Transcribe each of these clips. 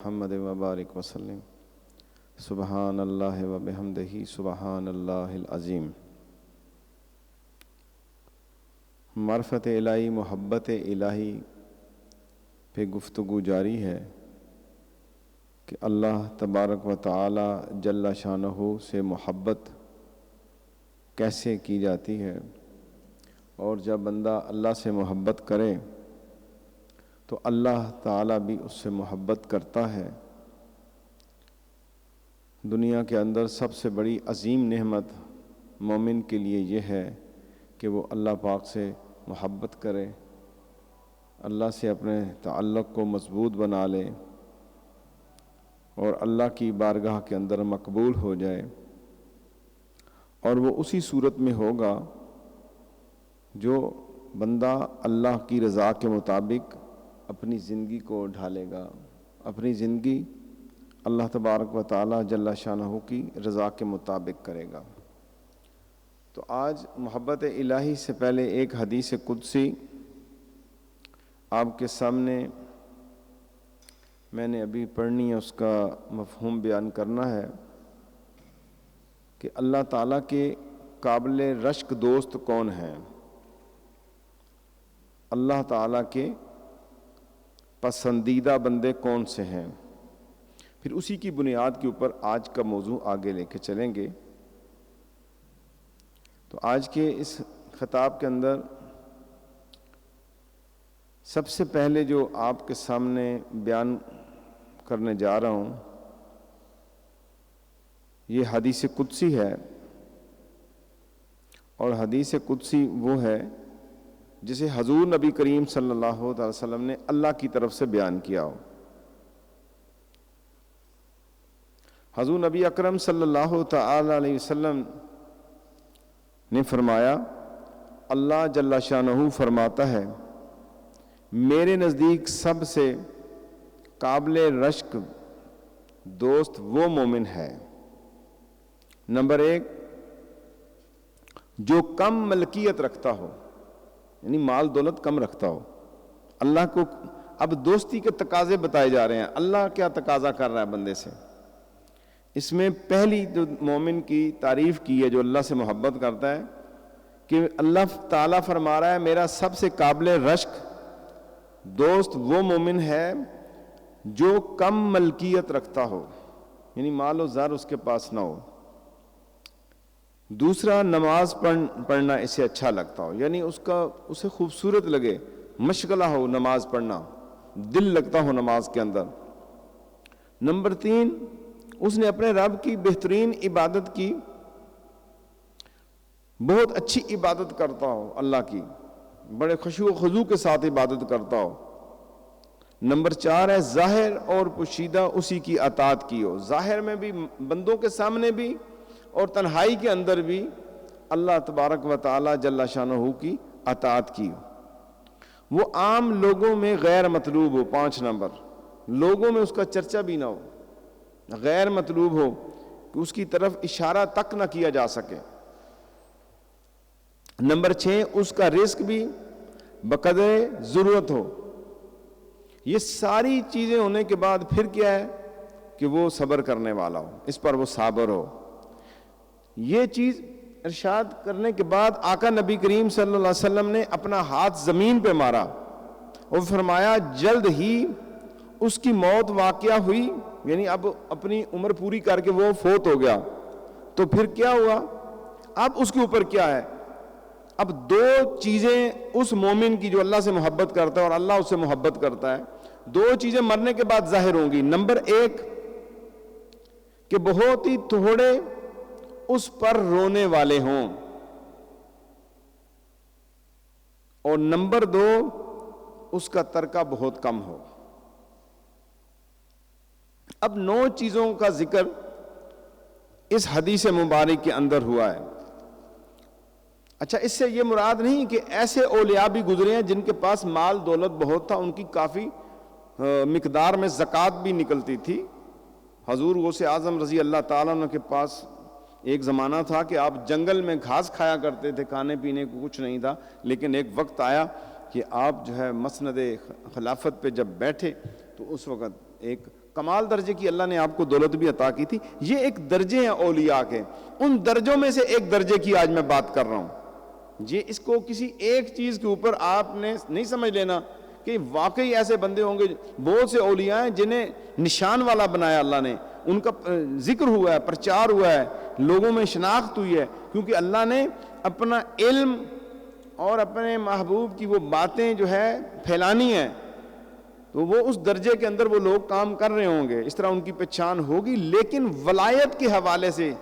محمد وبارک وسلم سبحان اللہ و بحمدہ سبحان اللہ العظیم۔ معرفت الہی، محبت الہی پہ گفتگو جاری ہے کہ اللہ تبارک و تعالی جل شانہ سے محبت کیسے کی جاتی ہے، اور جب بندہ اللہ سے محبت کرے تو اللہ تعالیٰ بھی اس سے محبت کرتا ہے۔ دنیا کے اندر سب سے بڑی عظیم نعمت مومن کے لیے یہ ہے کہ وہ اللہ پاک سے محبت کرے، اللہ سے اپنے تعلق کو مضبوط بنا لے اور اللہ کی بارگاہ کے اندر مقبول ہو جائے، اور وہ اسی صورت میں ہوگا جو بندہ اللہ کی رضا کے مطابق اپنی زندگی کو ڈھالے گا، اپنی زندگی اللہ تبارک و تعالی جل شانہ کی رضا کے مطابق کرے گا۔ تو آج محبت الہی سے پہلے ایک حدیث قدسی آپ کے سامنے میں نے ابھی پڑھنی ہے، اس کا مفہوم بیان کرنا ہے کہ اللہ تعالیٰ کے قابل رشک دوست کون ہیں، اللہ تعالیٰ کے پسندیدہ بندے کون سے ہیں، پھر اسی کی بنیاد کے اوپر آج کا موضوع آگے لے کے چلیں گے۔ تو آج کے اس خطاب کے اندر سب سے پہلے جو آپ کے سامنے بیان کرنے جا رہا ہوں یہ حدیث قدسی ہے، اور حدیث قدسی وہ ہے جسے حضور نبی کریم صلی اللہ علیہ وسلم نے اللہ کی طرف سے بیان کیا ہو۔ حضور نبی اکرم صلی اللہ تعالی علیہ وسلم نے فرمایا، اللہ جل شانہ فرماتا ہے، میرے نزدیک سب سے قابل رشک دوست وہ مومن ہے، نمبر 1 جو کم ملکیت رکھتا ہو، یعنی مال دولت کم رکھتا ہو۔ اللہ کو اب دوستی کے تقاضے بتائے جا رہے ہیں، اللہ کیا تقاضا کر رہا ہے بندے سے۔ اس میں پہلی جو مومن کی تعریف کی ہے جو اللہ سے محبت کرتا ہے کہ اللہ تعالیٰ فرما رہا ہے میرا سب سے قابل رشک دوست وہ مومن ہے جو کم ملکیت رکھتا ہو، یعنی مال و زر اس کے پاس نہ ہو۔ دوسرا، نماز پڑھنا اسے اچھا لگتا ہو، یعنی اسے خوبصورت لگے، مشغلہ ہو نماز پڑھنا، دل لگتا ہو نماز کے اندر۔ نمبر 3، اس نے اپنے رب کی بہترین عبادت کی، بہت اچھی عبادت کرتا ہو، اللہ کی بڑے خشوع و خضوع کے ساتھ عبادت کرتا ہو۔ نمبر 4 ہے ظاہر اور پوشیدہ اسی کی اطاعت کی ہو، ظاہر میں بھی، بندوں کے سامنے بھی اور تنہائی کے اندر بھی اللہ تبارک و تعالی جل شانہ کی اطاعت کی ہو۔ وہ عام لوگوں میں غیر مطلوب ہو، 5 نمبر، لوگوں میں اس کا چرچا بھی نہ ہو، غیر مطلوب ہو کہ اس کی طرف اشارہ تک نہ کیا جا سکے۔ نمبر 6، اس کا رزق بھی بقدر ضرورت ہو۔ یہ ساری چیزیں ہونے کے بعد پھر کیا ہے کہ وہ صبر کرنے والا ہو، اس پر وہ صابر ہو۔ یہ چیز ارشاد کرنے کے بعد آقا نبی کریم صلی اللہ علیہ وسلم نے اپنا ہاتھ زمین پہ مارا اور فرمایا جلد ہی اس کی موت واقعہ ہوئی، یعنی اب اپنی عمر پوری کر کے وہ فوت ہو گیا۔ تو پھر کیا ہوا؟ اب اس کے اوپر کیا ہے؟ اب 2 چیزیں اس مومن کی جو اللہ سے محبت کرتا ہے اور اللہ اس سے محبت کرتا ہے، 2 چیزیں مرنے کے بعد ظاہر ہوں گی۔ نمبر 1 کہ بہت ہی تھوڑے اس پر رونے والے ہوں، اور نمبر 2 اس کا ترکہ بہت کم ہو۔ اب 9 چیزوں کا ذکر اس حدیث مبارک کے اندر ہوا ہے۔ اچھا، اس سے یہ مراد نہیں کہ ایسے اولیاء بھی گزرے ہیں جن کے پاس مال دولت بہت تھا، ان کی کافی مقدار میں زکوٰۃ بھی نکلتی تھی۔ حضور غوث اعظم رضی اللہ تعالیٰ عنہ کے پاس ایک زمانہ تھا کہ آپ جنگل میں گھاس کھایا کرتے تھے، کھانے پینے کو کچھ نہیں تھا، لیکن ایک وقت آیا کہ آپ جو ہے مسند خلافت پہ جب بیٹھے تو اس وقت ایک کمال درجے کی اللہ نے آپ کو دولت بھی عطا کی تھی. یہ ایک درجے ہیں اولیاء کے, ان درجوں میں سے ایک درجے کی آج میں بات کر رہا ہوں. یہ اس کو کسی ایک چیز کے اوپر آپ نے نہیں سمجھ لینا کہ واقعی ایسے بندے ہوں گے. بہت سے اولیاء ہیں جنہیں نشان والا بنایا اللہ نے, ان کا ذکر ہوا ہے, پرچار ہوا ہے, لوگوں میں شناخت ہوئی ہے, کیونکہ اللہ نے اپنا علم اور اپنے محبوب کی وہ باتیں جو ہے پھیلانی ہیں, تو وہ اس درجے کے اندر وہ لوگ کام کر رہے ہوں گے, اس طرح ان کی پہچان ہوگی. لیکن ولایت کے حوالے سے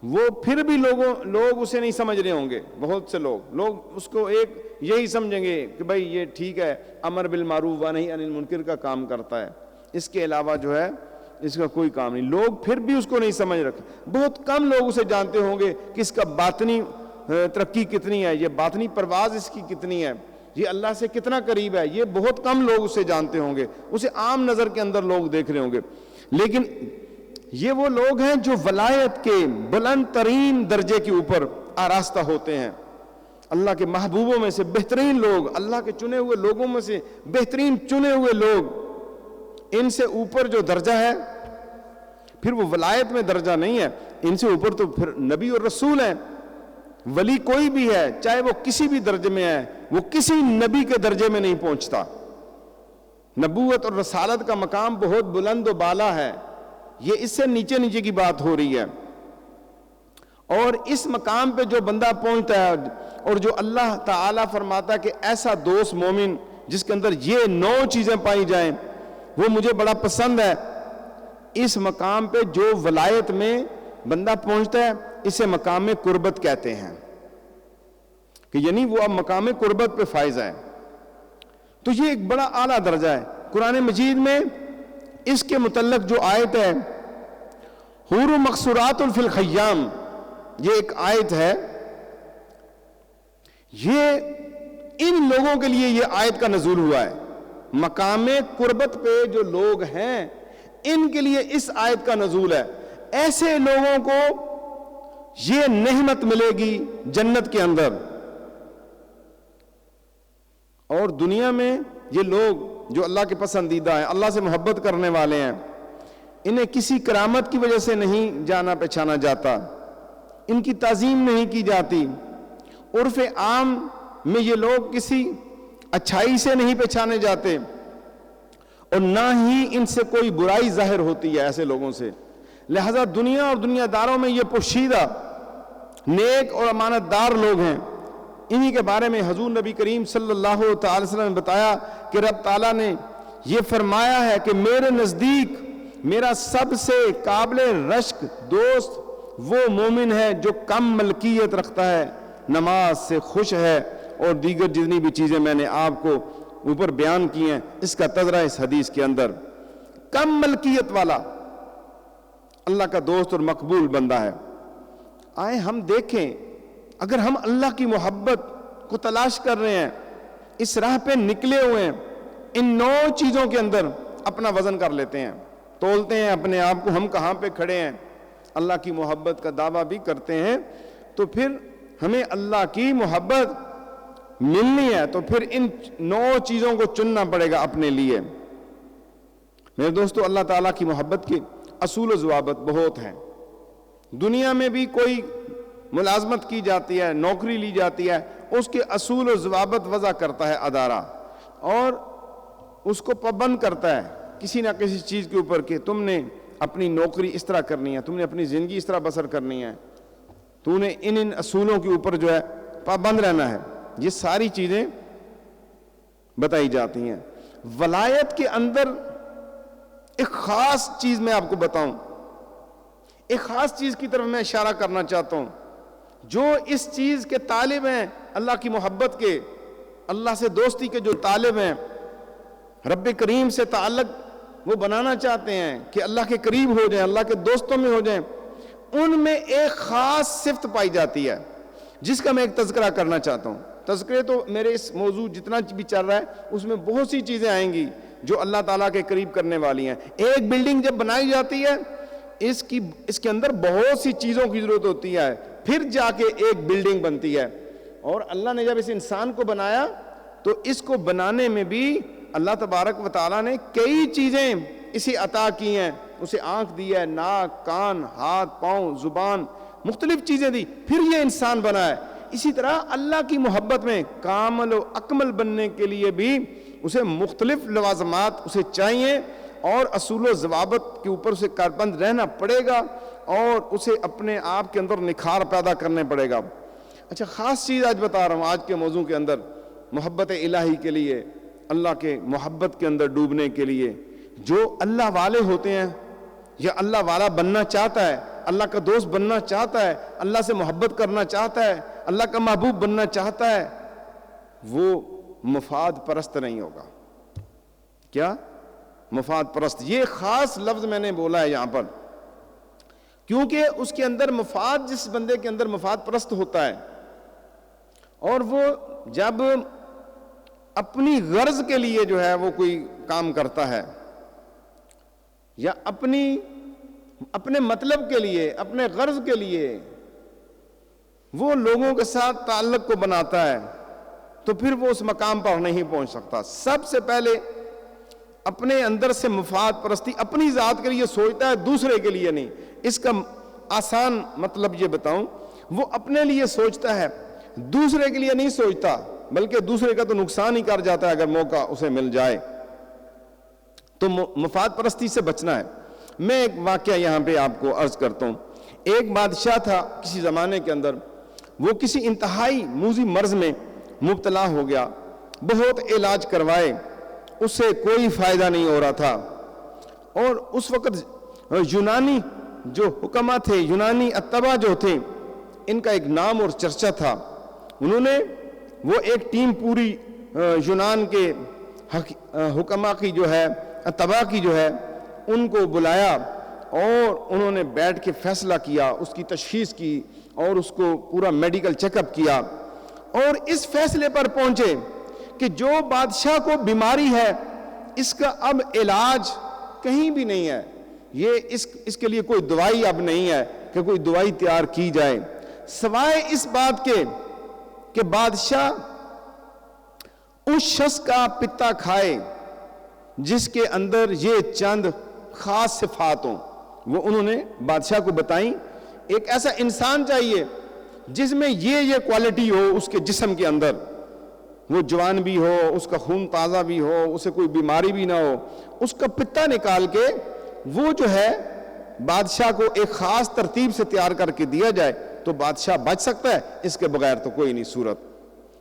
وہ پھر بھی لوگ اسے نہیں سمجھ رہے ہوں گے. بہت سے لوگ اس کو ایک یہی سمجھیں گے کہ بھائی یہ ٹھیک ہے, امر بالمعروف و نہی عن المنکر کا کام کرتا ہے, اس کے علاوہ جو ہے اس کا کوئی کام نہیں. لوگ پھر بھی اس کو نہیں سمجھ رکھے. بہت کم لوگ اسے جانتے ہوں گے کہ اس کا باطنی ترقی کتنی ہے, یہ باطنی پرواز اس کی کتنی ہے, یہ اللہ سے کتنا قریب ہے, یہ بہت کم لوگ اسے جانتے ہوں گے. اسے عام نظر کے اندر لوگ دیکھ رہے ہوں گے. لیکن یہ وہ لوگ ہیں جو ولایت کے بلند ترین درجے کے اوپر آراستہ ہوتے ہیں. اللہ کے محبوبوں میں سے بہترین لوگ, اللہ کے چنے ہوئے لوگوں میں سے بہترین چنے ہوئے لوگ, ان سے اوپر جو درجہ ہے پھر وہ ولایت میں درجہ نہیں ہے, ان سے اوپر تو پھر نبی اور رسول ہیں. ولی کوئی بھی ہے, چاہے وہ کسی بھی درجے میں ہے, وہ کسی نبی کے درجے میں نہیں پہنچتا. نبوت اور رسالت کا مقام بہت بلند و بالا ہے, یہ اس سے نیچے نیچے کی بات ہو رہی ہے. اور اس مقام پہ جو بندہ پہنچتا ہے اور جو اللہ تعالیٰ فرماتا ہے کہ ایسا دوست مومن جس کے اندر یہ 9 چیزیں پائی جائیں وہ مجھے بڑا پسند ہے, اس مقام پہ جو ولایت میں بندہ پہنچتا ہے اسے مقام قربت کہتے ہیں, کہ یعنی وہ اب مقام قربت پہ فائز ہے. تو یہ ایک بڑا اعلیٰ درجہ ہے. قرآن مجید میں اس کے متعلق جو آیت ہے حور مقصورات فی الخیام, یہ ایک آیت ہے, یہ ان لوگوں کے لیے یہ آیت کا نزول ہوا ہے. مقام قربت پہ جو لوگ ہیں ان کے لیے اس آیت کا نزول ہے. ایسے لوگوں کو یہ نعمت ملے گی جنت کے اندر. اور دنیا میں یہ لوگ جو اللہ کے پسندیدہ ہیں, اللہ سے محبت کرنے والے ہیں, انہیں کسی کرامت کی وجہ سے نہیں جانا پہچانا جاتا, ان کی تعظیم نہیں کی جاتی. عرف عام میں یہ لوگ کسی اچھائی سے نہیں پہچانے جاتے, اور نہ ہی ان سے کوئی برائی ظاہر ہوتی ہے ایسے لوگوں سے. لہذا دنیا اور دنیا داروں میں یہ پوشیدہ نیک اور امانت دار لوگ ہیں. انہی کے بارے میں حضور نبی کریم صلی اللہ تعالی وسلم نے بتایا کہ رب تعالیٰ نے یہ فرمایا ہے کہ میرے نزدیک میرا سب سے قابل رشک دوست وہ مومن ہے جو کم ملکیت رکھتا ہے, نماز سے خوش ہے, اور دیگر جتنی بھی چیزیں میں نے آپ کو اوپر بیان کی ہیں اس کا تذکرہ اس حدیث کے اندر. کم ملکیت والا اللہ کا دوست اور مقبول بندہ ہے. آئے ہم دیکھیں, اگر ہم اللہ کی محبت کو تلاش کر رہے ہیں, اس راہ پہ نکلے ہوئے ہیں, ان 9 چیزوں کے اندر اپنا وزن کر لیتے ہیں, تولتے ہیں اپنے آپ کو ہم کہاں پہ کھڑے ہیں, اللہ کی محبت کا دعویٰ بھی کرتے ہیں, تو پھر ہمیں اللہ کی محبت ملنی ہے تو پھر ان 9 چیزوں کو چننا پڑے گا اپنے لیے. میرے دوستو, اللہ تعالیٰ کی محبت کے اصول و ضوابط بہت ہیں. دنیا میں بھی کوئی ملازمت کی جاتی ہے, نوکری لی جاتی ہے, اس کے اصول و ضوابط وضع کرتا ہے ادارہ, اور اس کو پابند کرتا ہے کسی نہ کسی چیز کے اوپر کہ تم نے اپنی نوکری اس طرح کرنی ہے, تم نے اپنی زندگی اس طرح بسر کرنی ہے, تو نے ان اصولوں کے اوپر جو ہے پابند رہنا ہے. یہ ساری چیزیں بتائی جاتی ہیں. ولایت کے اندر ایک خاص چیز میں آپ کو بتاؤں, ایک خاص چیز کی طرف میں اشارہ کرنا چاہتا ہوں. جو اس چیز کے طالب ہیں, اللہ کی محبت کے, اللہ سے دوستی کے جو طالب ہیں, رب کریم سے تعلق وہ بنانا چاہتے ہیں کہ اللہ کے قریب ہو جائیں, اللہ کے دوستوں میں ہو جائیں, ان میں ایک خاص صفت پائی جاتی ہے جس کا میں ایک تذکرہ کرنا چاہتا ہوں. تذکرے تو میرے اس موضوع جتنا بھی چل رہا ہے اس میں بہت سی چیزیں آئیں گی جو اللہ تعالیٰ کے قریب کرنے والی ہیں. ایک بلڈنگ جب بنائی جاتی ہے اس کے اندر بہت سی چیزوں کی ضرورت ہوتی ہے, پھر جا کے ایک بلڈنگ بنتی ہے. اور اللہ نے جب اس انسان کو بنایا تو اس کو بنانے میں بھی اللہ تبارک و تعالیٰ نے کئی چیزیں اسے عطا کی ہیں, اسے آنکھ دی ہے, ناک, کان, ہاتھ, پاؤں, زبان, مختلف چیزیں دی, پھر یہ انسان بنا ہے. اسی طرح اللہ کی محبت میں کامل و اکمل بننے کے لیے بھی اسے مختلف لوازمات اسے چاہیے, اور اصول و ضوابط کے اوپر اسے کاربند رہنا پڑے گا, اور اسے اپنے آپ کے اندر نکھار پیدا کرنے پڑے گا. اچھا, خاص چیز آج بتا رہا ہوں آج کے موضوع کے اندر, محبت الہی کے لیے, اللہ کے محبت کے اندر ڈوبنے کے لیے. جو اللہ والے ہوتے ہیں یا اللہ والا بننا چاہتا ہے, اللہ کا دوست بننا چاہتا ہے, اللہ سے محبت کرنا چاہتا ہے, اللہ کا محبوب بننا چاہتا ہے, وہ مفاد پرست نہیں ہوگا. کیا؟ مفاد پرست. یہ خاص لفظ میں نے بولا ہے یہاں پر, کیونکہ اس کے اندر مفاد, جس بندے کے اندر مفاد پرست ہوتا ہے, اور وہ جب اپنی غرض کے لیے جو ہے وہ کوئی کام کرتا ہے, یا اپنے مطلب کے لیے, اپنے غرض کے لیے وہ لوگوں کے ساتھ تعلق کو بناتا ہے, تو پھر وہ اس مقام پر نہیں پہنچ سکتا. سب سے پہلے اپنے اندر سے مفاد پرستی, اپنی ذات کے لیے سوچتا ہے, دوسرے کے لیے نہیں. اس کا آسان مطلب یہ بتاؤں, وہ اپنے لیے سوچتا ہے, دوسرے کے لیے نہیں سوچتا, بلکہ دوسرے کا تو نقصان ہی کر جاتا ہے اگر موقع اسے مل جائے. تو مفاد پرستی سے بچنا ہے. میں ایک واقعہ یہاں پہ آپ کو عرض کرتا ہوں. ایک بادشاہ تھا کسی زمانے کے اندر, وہ کسی انتہائی موذی مرض میں مبتلا ہو گیا, بہت علاج کروائے, اس سے کوئی فائدہ نہیں ہو رہا تھا. اور اس وقت یونانی جو حکما تھے, یونانی اتباع جو تھے, ان کا ایک نام اور چرچا تھا. انہوں نے وہ ایک ٹیم پوری یونان کے حکما کی جو ہے, اتباع کی جو ہے, ان کو بلایا, اور انہوں نے بیٹھ کے فیصلہ کیا, اس کی تشخیص کی, اور اس کو پورا میڈیکل چیک اپ کیا, اور اس فیصلے پر پہنچے کہ جو بادشاہ کو بیماری ہے اس کا اب علاج کہیں بھی نہیں ہے. یہ اس کے لیے کوئی دوائی اب نہیں ہے کہ کوئی دوائی تیار کی جائے, سوائے اس بات کے کہ بادشاہ اس شخص کا پتا کھائے جس کے اندر یہ چند خاص صفات ہوں. وہ انہوں نے بادشاہ کو بتائیں. ایک ایسا انسان چاہیے جس میں یہ کوالٹی ہو اس کے جسم کے اندر, وہ جوان بھی ہو, اس کا خون تازہ بھی ہو, اسے کوئی بیماری بھی نہ ہو. اس کا پتا نکال کے وہ جو ہے بادشاہ کو ایک خاص ترتیب سے تیار کر کے دیا جائے تو بادشاہ بچ سکتا ہے, اس کے بغیر تو کوئی نہیں صورت.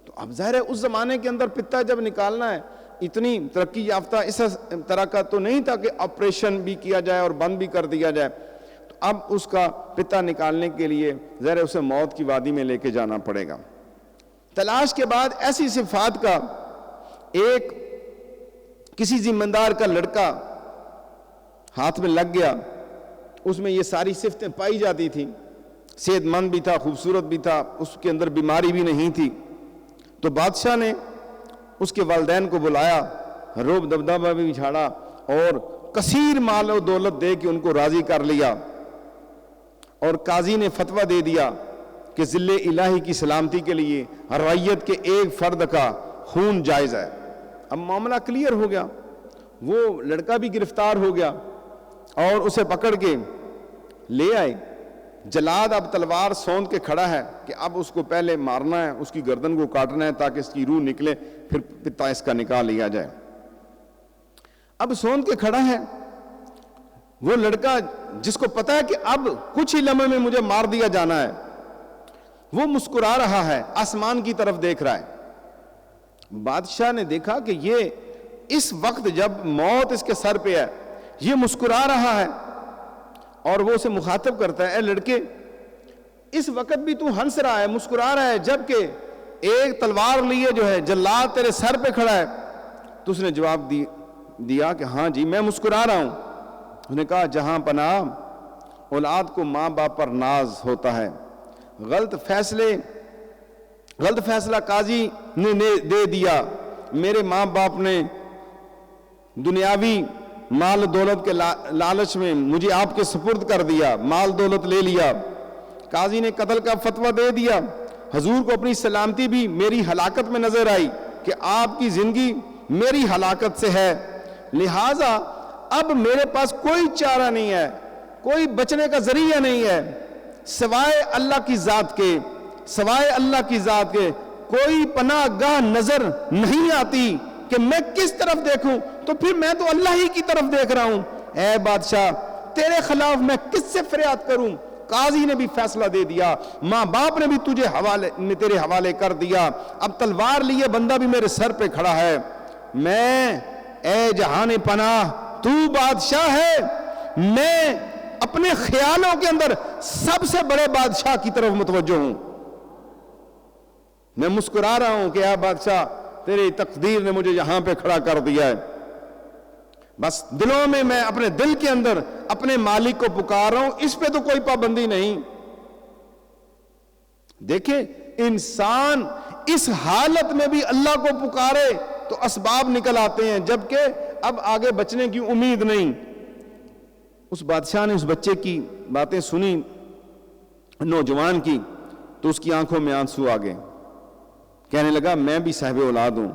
تو اب ظاہر ہے اس زمانے کے اندر پتا جب نکالنا ہے, اتنی ترقی یافتہ اس طرح کا تو نہیں تھا کہ آپریشن بھی کیا جائے اور بند بھی کر دیا جائے. تو اب اس کا پتا نکالنے کے لیے ظاہر ہے اسے موت کی وادی میں لے کے جانا پڑے گا. تلاش کے بعد ایسی صفات کا ایک کسی ذمہ-دار کا لڑکا ہاتھ میں لگ گیا, اس میں یہ ساری صفتیں پائی جاتی تھیں, صحت مند بھی تھا, خوبصورت بھی تھا, اس کے اندر بیماری بھی نہیں تھی. تو بادشاہ نے اس کے والدین کو بلایا, روب دبدبہ بھی جھاڑا, اور کثیر مال و دولت دے کے ان کو راضی کر لیا, اور قاضی نے فتویٰ دے دیا کہ ذل الہی کی سلامتی کے لیے رعیت کے ایک فرد کا خون جائز ہے. اب معاملہ کلیئر ہو گیا. وہ لڑکا بھی گرفتار ہو گیا اور اسے پکڑ کے لے آئے. جلاد اب تلوار سوند کے کھڑا ہے کہ اب اس کو پہلے مارنا ہے, اس کی گردن کو کاٹنا ہے تاکہ اس کی روح نکلے, پھر پتا اس کا نکال لیا جائے. اب سوند کے کھڑا ہے وہ لڑکا جس کو پتا ہے کہ اب کچھ ہی لمحے میں مجھے مار دیا جانا ہے, وہ مسکرا رہا ہے, آسمان کی طرف دیکھ رہا ہے. بادشاہ نے دیکھا کہ یہ اس وقت جب موت اس کے سر پہ ہے یہ مسکرا رہا ہے, اور وہ اسے مخاطب کرتا ہے, اے لڑکے اس وقت بھی تو ہنس رہا ہے, مسکرا رہا ہے, جبکہ ایک تلوار لیے جو ہے جلاد تیرے سر پہ کھڑا ہے. تو اس نے جواب دیا کہ ہاں جی میں مسکرا رہا ہوں. اس نے کہا جہاں پناہ اولاد کو ماں باپ پر ناز ہوتا ہے, غلط فیصلہ قاضی نے دے دیا, میرے ماں باپ نے دنیاوی مال دولت کے لالچ میں مجھے آپ کے سپرد کر دیا, مال دولت لے لیا, قاضی نے قتل کا فتویٰ دے دیا. حضور کو اپنی سلامتی بھی میری ہلاکت میں نظر آئی کہ آپ کی زندگی میری ہلاکت سے ہے, لہٰذا اب میرے پاس کوئی چارہ نہیں ہے، کوئی بچنے کا ذریعہ نہیں ہے سوائے اللہ کی ذات کے، سوائے اللہ کی ذات کے کوئی پناہ گاہ نظر نہیں آتی کہ میں کس طرف دیکھوں، تو پھر میں تو اللہ ہی کی طرف دیکھ رہا ہوں۔ اے بادشاہ تیرے خلاف میں کس سے فریاد کروں؟ قاضی نے بھی فیصلہ دے دیا، ماں باپ نے بھی تیرے حوالے کر دیا، اب تلوار لیے بندہ بھی میرے سر پہ کھڑا ہے، میں اے جہان پناہ تو بادشاہ ہے، میں اپنے خیالوں کے اندر سب سے بڑے بادشاہ کی طرف متوجہ ہوں، میں مسکرا رہا ہوں کہ اے بادشاہ تیری تقدیر نے مجھے یہاں پہ کھڑا کر دیا ہے، بس دلوں میں اپنے دل کے اندر اپنے مالک کو پکار رہا ہوں، اس پہ تو کوئی پابندی نہیں۔ دیکھیں انسان اس حالت میں بھی اللہ کو پکارے تو اسباب نکل آتے ہیں، جبکہ اب آگے بچنے کی امید نہیں۔ اس بادشاہ نے اس بچے کی باتیں سنی، نوجوان کی، تو اس کی آنکھوں میں آنسو آ گئے، کہنے لگا میں بھی صاحب اولاد ہوں،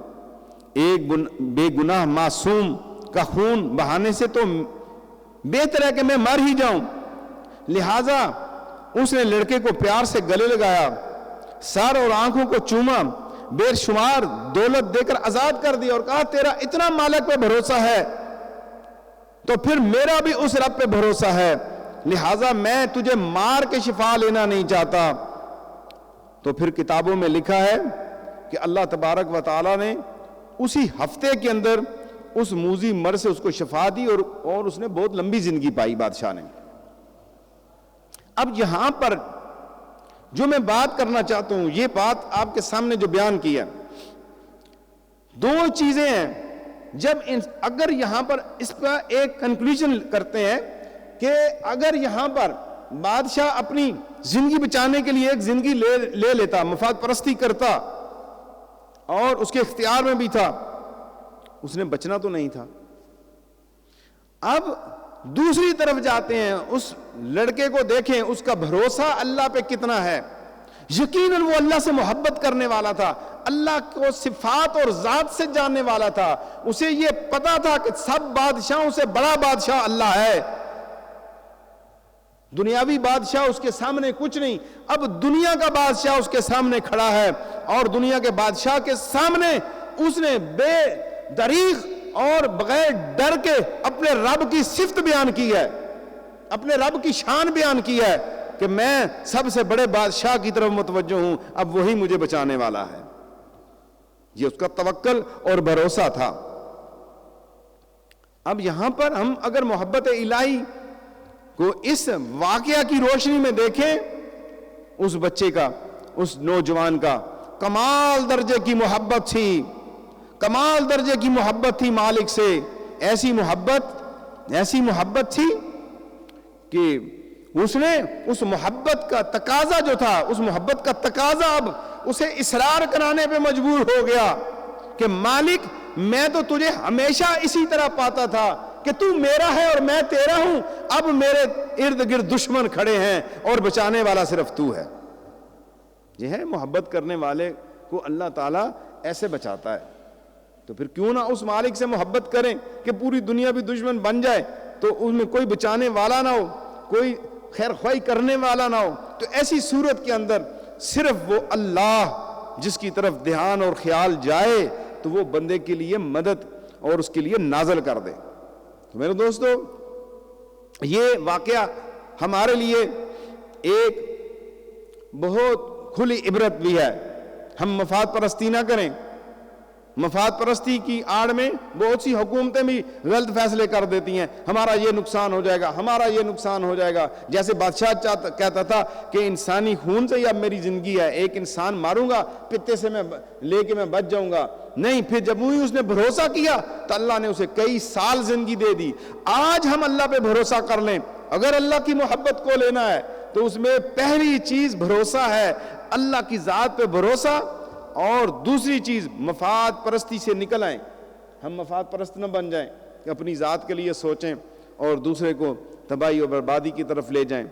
ایک بے گناہ معصوم کا خون بہانے سے تو بہتر ہے کہ میں مر ہی جاؤں۔ لہذا اس نے لڑکے کو پیار سے گلے لگایا، سر اور آنکھوں کو چوما، بے شمار دولت دے کر آزاد کر دیا اور کہا تیرا اتنا مالک پہ بھروسہ ہے تو پھر میرا بھی اس رب پہ بھروسہ ہے، لہذا میں تجھے مار کے شفا لینا نہیں چاہتا۔ تو پھر کتابوں میں لکھا ہے کہ اللہ تبارک و تعالی نے اسی ہفتے کے اندر اس موذی مرض سے اس کو شفا دی اور اس نے بہت لمبی زندگی پائی بادشاہ نے۔ اب یہاں پر جو میں بات کرنا چاہتا ہوں، یہ بات آپ کے سامنے جو بیان کی ہے، دو چیزیں ہیں۔ جب اگر یہاں پر اس کا ایک کنکلوژن کرتے ہیں کہ اگر یہاں پر بادشاہ اپنی زندگی بچانے کے لیے ایک زندگی لے لیتا، مفاد پرستی کرتا اور اس کے اختیار میں بھی تھا، اس نے بچنا تو نہیں تھا۔ اب دوسری طرف جاتے ہیں، اس لڑکے کو دیکھیں، اس کا بھروسہ اللہ پہ کتنا ہے۔ یقیناً وہ اللہ سے محبت کرنے والا تھا، اللہ کو صفات اور ذات سے جاننے والا تھا، اسے یہ پتا تھا کہ سب بادشاہوں سے بڑا بادشاہ اللہ ہے، دنیاوی بادشاہ اس کے سامنے کچھ نہیں۔ اب دنیا کا بادشاہ اس کے سامنے کھڑا ہے اور دنیا کے بادشاہ کے سامنے اس نے بے دریغ اور بغیر ڈر کے اپنے رب کی صفت بیان کی ہے، اپنے رب کی شان بیان کی ہے کہ میں سب سے بڑے بادشاہ کی طرف متوجہ ہوں، اب وہی مجھے بچانے والا ہے۔ یہ اس کا توکل اور بھروسہ تھا۔ اب یہاں پر ہم اگر محبت الہی کو اس واقعہ کی روشنی میں دیکھیں، اس بچے کا، اس نوجوان کا کمال درجے کی محبت تھی، کمال درجے کی محبت تھی مالک سے، ایسی محبت تھی کہ اس نے اس محبت کا تقاضا جو تھا، اس محبت کا تقاضا اب اسے اصرار کرانے پہ مجبور ہو گیا کہ مالک میں تو تجھے ہمیشہ اسی طرح پاتا تھا کہ تو میرا ہے اور میں تیرا ہوں، اب میرے ارد گرد دشمن کھڑے ہیں اور بچانے والا صرف تو ہے۔ یہ ہے محبت کرنے والے کو اللہ تعالیٰ ایسے بچاتا ہے۔ تو پھر کیوں نہ اس مالک سے محبت کریں کہ پوری دنیا بھی دشمن بن جائے تو اس میں کوئی بچانے والا نہ ہو، کوئی خیر خواہی کرنے والا نہ ہو، تو ایسی صورت کے اندر صرف وہ اللہ جس کی طرف دھیان اور خیال جائے تو وہ بندے کے لیے مدد اور اس کے لیے نازل کر دے۔ تو میرے دوستو، یہ واقعہ ہمارے لیے ایک بہت کھلی عبرت بھی ہے۔ ہم مفاد پرستی نہ کریں۔ مفاد پرستی کی آڑ میں بہت سی حکومتیں بھی غلط فیصلے کر دیتی ہیں، ہمارا یہ نقصان ہو جائے گا، ہمارا یہ نقصان ہو جائے گا۔ جیسے بادشاہ کہتا تھا کہ انسانی خون سے ہی اب میری زندگی ہے، ایک انسان ماروں گا پتے سے میں لے کے میں بچ جاؤں گا، نہیں، پھر جب وہی اس نے بھروسہ کیا تو اللہ نے اسے کئی سال زندگی دے دی۔ آج ہم اللہ پہ بھروسہ کر لیں، اگر اللہ کی محبت کو لینا ہے تو اس میں پہلی چیز بھروسہ ہے، اللہ کی ذات پہ بھروسہ، اور دوسری چیز مفاد پرستی سے نکل آئیں۔ ہم مفاد پرست نہ بن جائیں کہ اپنی ذات کے لیے سوچیں اور دوسرے کو تباہی و بربادی کی طرف لے جائیں۔